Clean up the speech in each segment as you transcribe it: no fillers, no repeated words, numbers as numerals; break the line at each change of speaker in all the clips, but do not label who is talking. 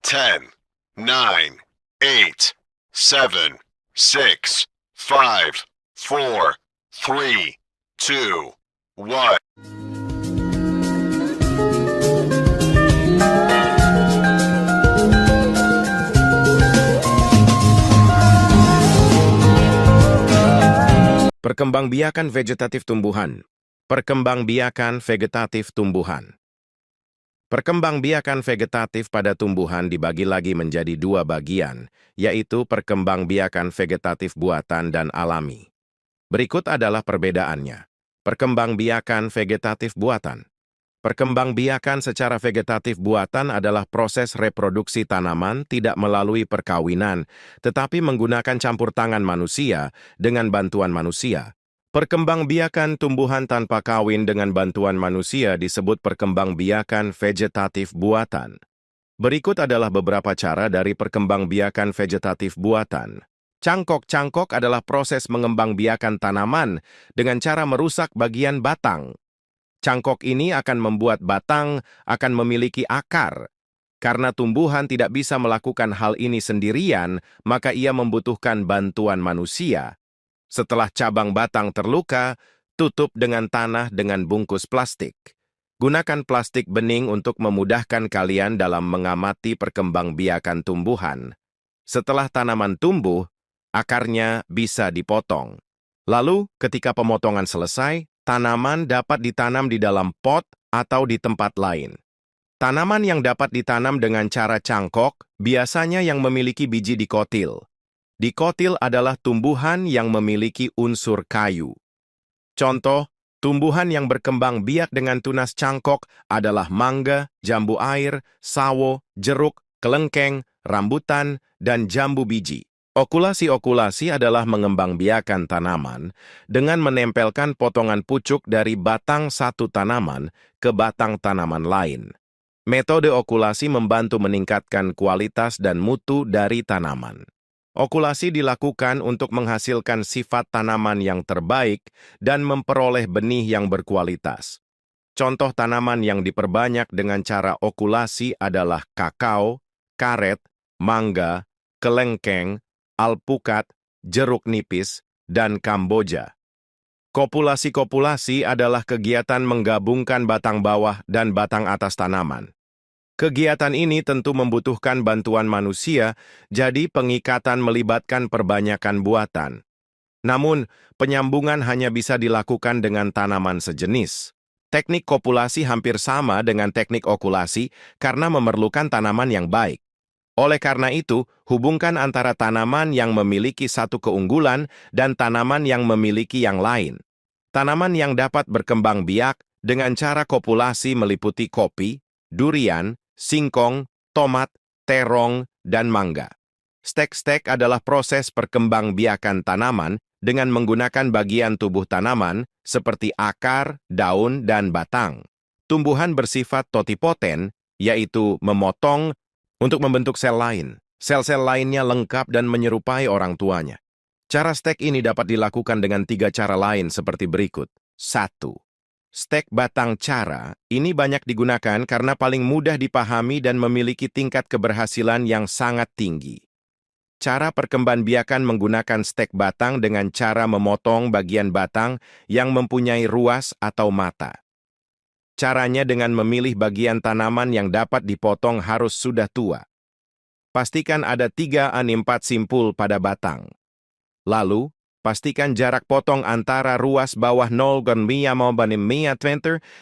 10, 9, 8, 7, 6, 5, 4, 3, 2, 1.
Perkembangbiakan vegetatif tumbuhan. Perkembangbiakan vegetatif tumbuhan. Perkembangbiakan vegetatif pada tumbuhan dibagi lagi menjadi dua bagian, yaitu perkembangbiakan vegetatif buatan dan alami. Berikut adalah perbedaannya. Perkembangbiakan vegetatif buatan. Perkembangbiakan secara vegetatif buatan adalah proses reproduksi tanaman tidak melalui perkawinan, tetapi menggunakan campur tangan manusia dengan bantuan manusia. Perkembangbiakan tumbuhan tanpa kawin dengan bantuan manusia disebut perkembangbiakan vegetatif buatan. Berikut adalah beberapa cara dari perkembangbiakan vegetatif buatan. Cangkok-cangkok adalah proses mengembangbiakan tanaman dengan cara merusak bagian batang. Cangkok ini akan membuat batang akan memiliki akar. Karena tumbuhan tidak bisa melakukan hal ini sendirian, maka ia membutuhkan bantuan manusia. Setelah cabang batang terluka, tutup dengan tanah dengan bungkus plastik. Gunakan plastik bening untuk memudahkan kalian dalam mengamati perkembangbiakan tumbuhan. Setelah tanaman tumbuh, akarnya bisa dipotong. Lalu, ketika pemotongan selesai, tanaman dapat ditanam di dalam pot atau di tempat lain. Tanaman yang dapat ditanam dengan cara cangkok biasanya yang memiliki biji dikotil. Dikotil adalah tumbuhan yang memiliki unsur kayu. Contoh, tumbuhan yang berkembang biak dengan tunas cangkok adalah mangga, jambu air, sawo, jeruk, kelengkeng, rambutan, dan jambu biji. Okulasi-okulasi adalah mengembangbiakan tanaman dengan menempelkan potongan pucuk dari batang satu tanaman ke batang tanaman lain. Metode okulasi membantu meningkatkan kualitas dan mutu dari tanaman. Okulasi dilakukan untuk menghasilkan sifat tanaman yang terbaik dan memperoleh benih yang berkualitas. Contoh tanaman yang diperbanyak dengan cara okulasi adalah kakao, karet, mangga, kelengkeng, alpukat, jeruk nipis, dan kamboja. Kopulasi-kopulasi adalah kegiatan menggabungkan batang bawah dan batang atas tanaman. Kegiatan ini tentu membutuhkan bantuan manusia, jadi pengikatan melibatkan perbanyakan buatan. Namun, penyambungan hanya bisa dilakukan dengan tanaman sejenis. Teknik kopulasi hampir sama dengan teknik okulasi karena memerlukan tanaman yang baik. Oleh karena itu, hubungkan antara tanaman yang memiliki satu keunggulan dan tanaman yang memiliki yang lain. Tanaman yang dapat berkembang biak dengan cara kopulasi meliputi kopi, durian, singkong, tomat, terong, dan mangga. Stek-stek adalah proses perkembangbiakan tanaman dengan menggunakan bagian tubuh tanaman seperti akar, daun, dan batang. Tumbuhan bersifat totipoten, yaitu memotong untuk membentuk sel lain. Sel-sel lainnya lengkap dan menyerupai orang tuanya. Cara stek ini dapat dilakukan dengan 3 cara lain seperti berikut. 1. Stek batang cara ini banyak digunakan karena paling mudah dipahami dan memiliki tingkat keberhasilan yang sangat tinggi. Cara perkembangbiakan menggunakan stek batang dengan cara memotong bagian batang yang mempunyai ruas atau mata. Caranya dengan memilih bagian tanaman yang dapat dipotong harus sudah tua. Pastikan ada 3-4 simpul pada batang. Lalu, pastikan jarak potong antara ruas bawah 0,5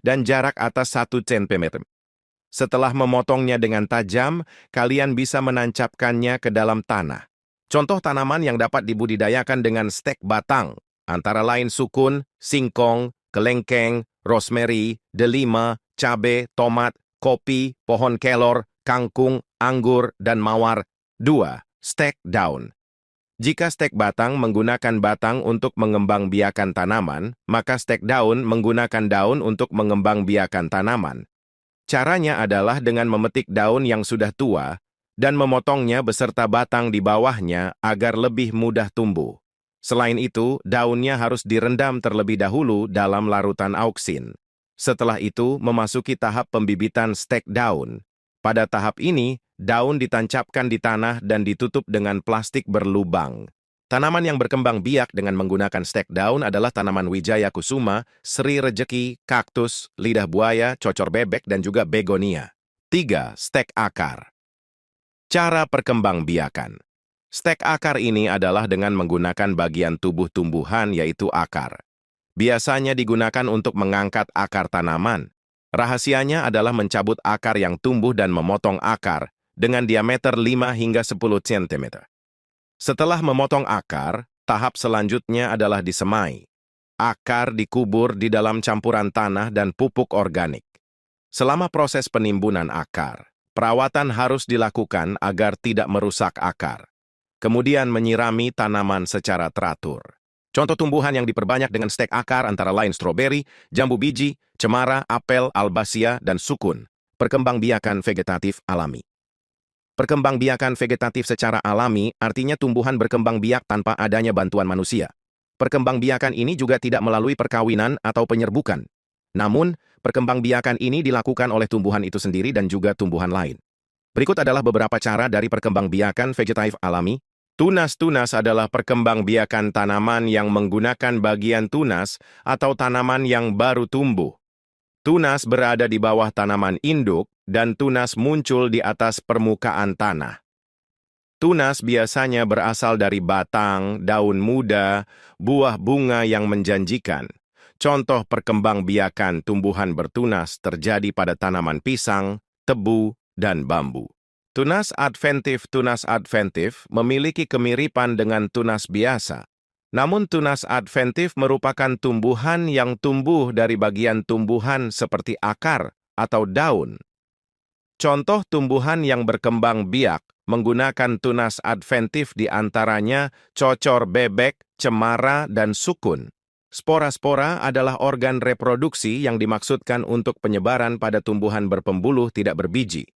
dan jarak atas 1 cm. Setelah memotongnya dengan tajam, kalian bisa menancapkannya ke dalam tanah. Contoh tanaman yang dapat dibudidayakan dengan stek batang, antara lain sukun, singkong, kelengkeng, rosemary, delima, cabe, tomat, kopi, pohon kelor, kangkung, anggur, dan mawar. 2. Stek daun. Jika stek batang menggunakan batang untuk mengembangbiakan tanaman, maka stek daun menggunakan daun untuk mengembangbiakan tanaman. Caranya adalah dengan memetik daun yang sudah tua dan memotongnya beserta batang di bawahnya agar lebih mudah tumbuh. Selain itu, daunnya harus direndam terlebih dahulu dalam larutan auksin. Setelah itu, memasuki tahap pembibitan stek daun. Pada tahap ini, daun ditancapkan di tanah dan ditutup dengan plastik berlubang. Tanaman yang berkembang biak dengan menggunakan stek daun adalah tanaman Wijaya Kusuma, Sri Rejeki, kaktus, lidah buaya, cocor bebek, dan juga begonia. 3. Stek akar. Cara perkembangbiakan. Stek akar ini adalah dengan menggunakan bagian tubuh tumbuhan yaitu akar. Biasanya digunakan untuk mengangkat akar tanaman. Rahasianya adalah mencabut akar yang tumbuh dan memotong akar dengan diameter 5 hingga 10 cm. Setelah memotong akar, tahap selanjutnya adalah disemai. Akar dikubur di dalam campuran tanah dan pupuk organik. Selama proses penimbunan akar, perawatan harus dilakukan agar tidak merusak akar. Kemudian menyirami tanaman secara teratur. Contoh tumbuhan yang diperbanyak dengan stek akar antara lain stroberi, jambu biji, cemara, apel, albasia, dan sukun. Perkembangbiakan vegetatif alami. Perkembangbiakan vegetatif secara alami artinya tumbuhan berkembang biak tanpa adanya bantuan manusia. Perkembangbiakan ini juga tidak melalui perkawinan atau penyerbukan. Namun, perkembangbiakan ini dilakukan oleh tumbuhan itu sendiri dan juga tumbuhan lain. Berikut adalah beberapa cara dari perkembangbiakan vegetatif alami. Tunas-tunas adalah perkembangbiakan tanaman yang menggunakan bagian tunas atau tanaman yang baru tumbuh. Tunas berada di bawah tanaman induk dan tunas muncul di atas permukaan tanah. Tunas biasanya berasal dari batang, daun muda, buah bunga yang menjanjikan. Contoh perkembangbiakan tumbuhan bertunas terjadi pada tanaman pisang, tebu, dan bambu. Tunas adventif memiliki kemiripan dengan tunas biasa. Namun tunas adventif merupakan tumbuhan yang tumbuh dari bagian tumbuhan seperti akar atau daun. Contoh tumbuhan yang berkembang biak menggunakan tunas adventif di antaranya cocor bebek, cemara, dan sukun. Spora-spora adalah organ reproduksi yang dimaksudkan untuk penyebaran pada tumbuhan berpembuluh tidak berbiji.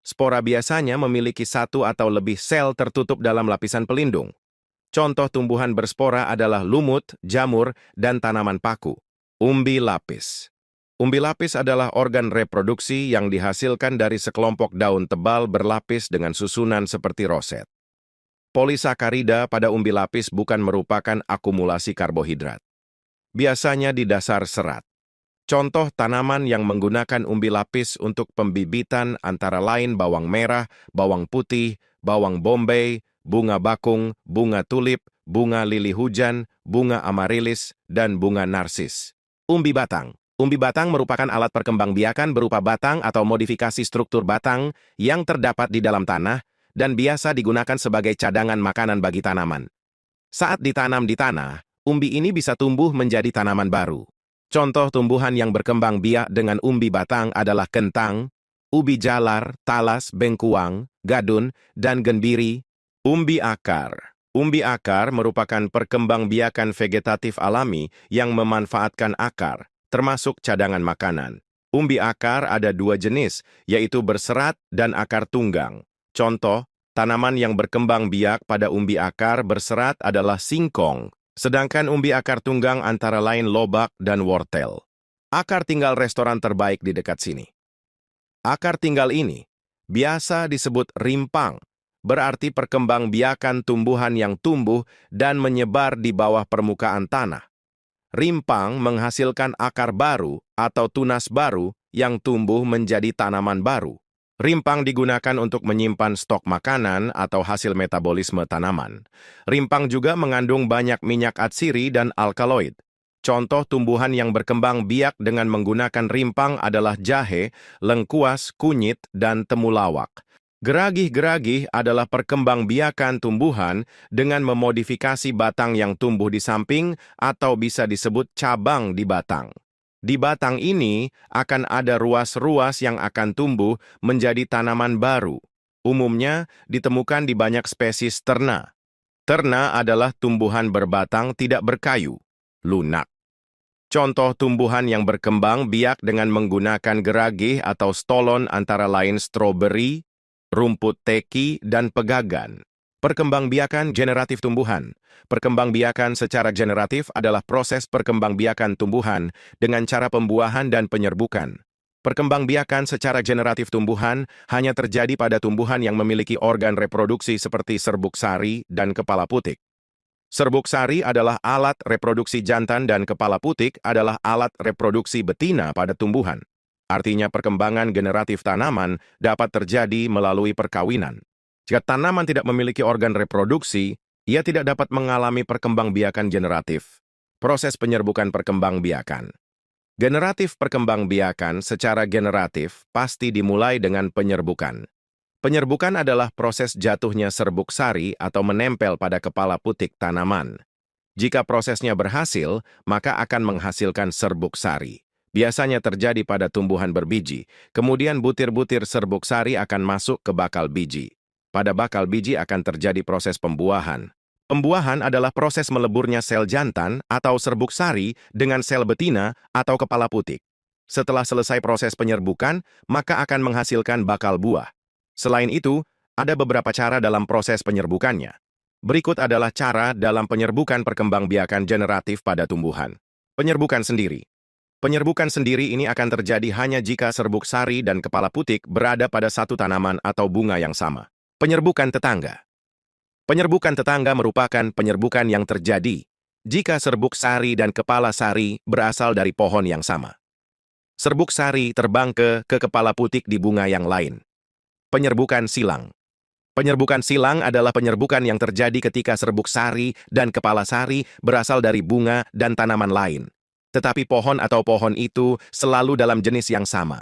Spora biasanya memiliki satu atau lebih sel tertutup dalam lapisan pelindung. Contoh tumbuhan berspora adalah lumut, jamur, dan tanaman paku. Umbi lapis. Umbi lapis adalah organ reproduksi yang dihasilkan dari sekelompok daun tebal berlapis dengan susunan seperti roset. Polisakarida pada umbi lapis bukan merupakan akumulasi karbohidrat. Biasanya di dasar serat. Contoh tanaman yang menggunakan umbi lapis untuk pembibitan antara lain bawang merah, bawang putih, bawang bombay, bunga bakung, bunga tulip, bunga lili hujan, bunga amarilis, dan bunga narsis. Umbi batang. Umbi batang merupakan alat perkembangbiakan berupa batang atau modifikasi struktur batang yang terdapat di dalam tanah dan biasa digunakan sebagai cadangan makanan bagi tanaman. Saat ditanam di tanah, umbi ini bisa tumbuh menjadi tanaman baru. Contoh tumbuhan yang berkembang biak dengan umbi batang adalah kentang, ubi jalar, talas, bengkuang, gadun, dan genbiri. Umbi akar. Umbi akar merupakan perkembangbiakan vegetatif alami yang memanfaatkan akar, termasuk cadangan makanan. Umbi akar ada dua jenis, yaitu berserat dan akar tunggang. Contoh, tanaman yang berkembang biak pada umbi akar berserat adalah singkong, sedangkan umbi akar tunggang antara lain lobak dan wortel. Akar tinggal restoran terbaik di dekat sini. Akar tinggal ini biasa disebut rimpang, berarti perkembangbiakan tumbuhan yang tumbuh dan menyebar di bawah permukaan tanah. Rimpang menghasilkan akar baru atau tunas baru yang tumbuh menjadi tanaman baru. Rimpang digunakan untuk menyimpan stok makanan atau hasil metabolisme tanaman. Rimpang juga mengandung banyak minyak atsiri dan alkaloid. Contoh tumbuhan yang berkembang biak dengan menggunakan rimpang adalah jahe, lengkuas, kunyit, dan temulawak. Geragih-geragih adalah perkembangbiakan tumbuhan dengan memodifikasi batang yang tumbuh di samping atau bisa disebut cabang di batang. Di batang ini akan ada ruas-ruas yang akan tumbuh menjadi tanaman baru. Umumnya ditemukan di banyak spesies terna. Terna adalah tumbuhan berbatang tidak berkayu, lunak. Contoh tumbuhan yang berkembang biak dengan menggunakan geragih atau stolon antara lain stroberi, rumput teki, dan pegagan. Perkembangbiakan generatif tumbuhan. Perkembangbiakan secara generatif adalah proses perkembangbiakan tumbuhan dengan cara pembuahan dan penyerbukan. Perkembangbiakan secara generatif tumbuhan hanya terjadi pada tumbuhan yang memiliki organ reproduksi seperti serbuk sari dan kepala putik. Serbuk sari adalah alat reproduksi jantan dan kepala putik adalah alat reproduksi betina pada tumbuhan. Artinya perkembangan generatif tanaman dapat terjadi melalui perkawinan. Jika tanaman tidak memiliki organ reproduksi, ia tidak dapat mengalami perkembangbiakan generatif. Proses penyerbukan perkembangbiakan. Generatif perkembangbiakan secara generatif pasti dimulai dengan penyerbukan. Penyerbukan adalah proses jatuhnya serbuk sari atau menempel pada kepala putik tanaman. Jika prosesnya berhasil, maka akan menghasilkan serbuk sari. Biasanya terjadi pada tumbuhan berbiji, kemudian butir-butir serbuk sari akan masuk ke bakal biji. Pada bakal biji akan terjadi proses pembuahan. Pembuahan adalah proses meleburnya sel jantan atau serbuk sari dengan sel betina atau kepala putik. Setelah selesai proses penyerbukan, maka akan menghasilkan bakal buah. Selain itu, ada beberapa cara dalam proses penyerbukannya. Berikut adalah cara dalam penyerbukan perkembangbiakan generatif pada tumbuhan. Penyerbukan sendiri. Penyerbukan sendiri ini akan terjadi hanya jika serbuk sari dan kepala putik berada pada satu tanaman atau bunga yang sama. Penyerbukan tetangga. Penyerbukan tetangga merupakan penyerbukan yang terjadi jika serbuk sari dan kepala sari berasal dari pohon yang sama. Serbuk sari terbang ke kepala putik di bunga yang lain. Penyerbukan silang. Penyerbukan silang adalah penyerbukan yang terjadi ketika serbuk sari dan kepala sari berasal dari bunga dan tanaman lain. Tetapi pohon atau pohon itu selalu dalam jenis yang sama.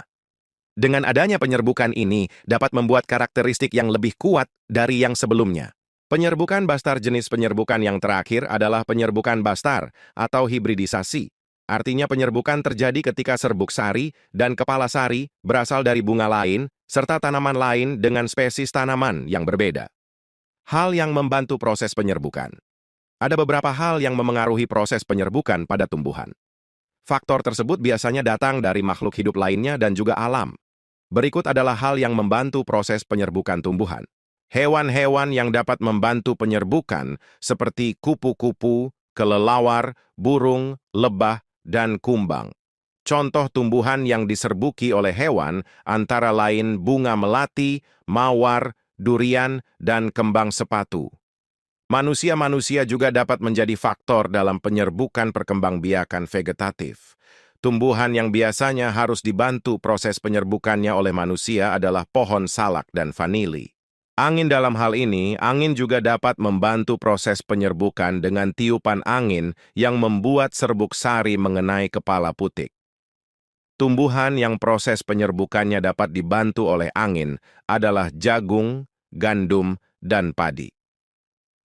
Dengan adanya penyerbukan ini dapat membuat karakteristik yang lebih kuat dari yang sebelumnya. Penyerbukan bastar jenis penyerbukan yang terakhir adalah penyerbukan bastar atau hibridisasi. Artinya penyerbukan terjadi ketika serbuk sari dan kepala sari berasal dari bunga lain serta tanaman lain dengan spesies tanaman yang berbeda. Hal yang membantu proses penyerbukan. Ada beberapa hal yang memengaruhi proses penyerbukan pada tumbuhan. Faktor tersebut biasanya datang dari makhluk hidup lainnya dan juga alam. Berikut adalah hal yang membantu proses penyerbukan tumbuhan. Hewan-hewan yang dapat membantu penyerbukan seperti kupu-kupu, kelelawar, burung, lebah, dan kumbang. Contoh tumbuhan yang diserbuki oleh hewan antara lain bunga melati, mawar, durian, dan kembang sepatu. Manusia-manusia juga dapat menjadi faktor dalam penyerbukan perkembangbiakan vegetatif. Tumbuhan yang biasanya harus dibantu proses penyerbukannya oleh manusia adalah pohon salak dan vanili. Angin dalam hal ini, angin juga dapat membantu proses penyerbukan dengan tiupan angin yang membuat serbuk sari mengenai kepala putik. Tumbuhan yang proses penyerbukannya dapat dibantu oleh angin adalah jagung, gandum, dan padi.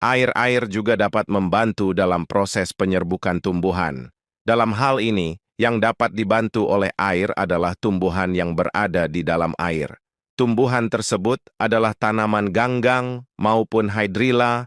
Air-air juga dapat membantu dalam proses penyerbukan tumbuhan. Dalam hal ini, yang dapat dibantu oleh air adalah tumbuhan yang berada di dalam air. Tumbuhan tersebut adalah tanaman ganggang maupun hydrilla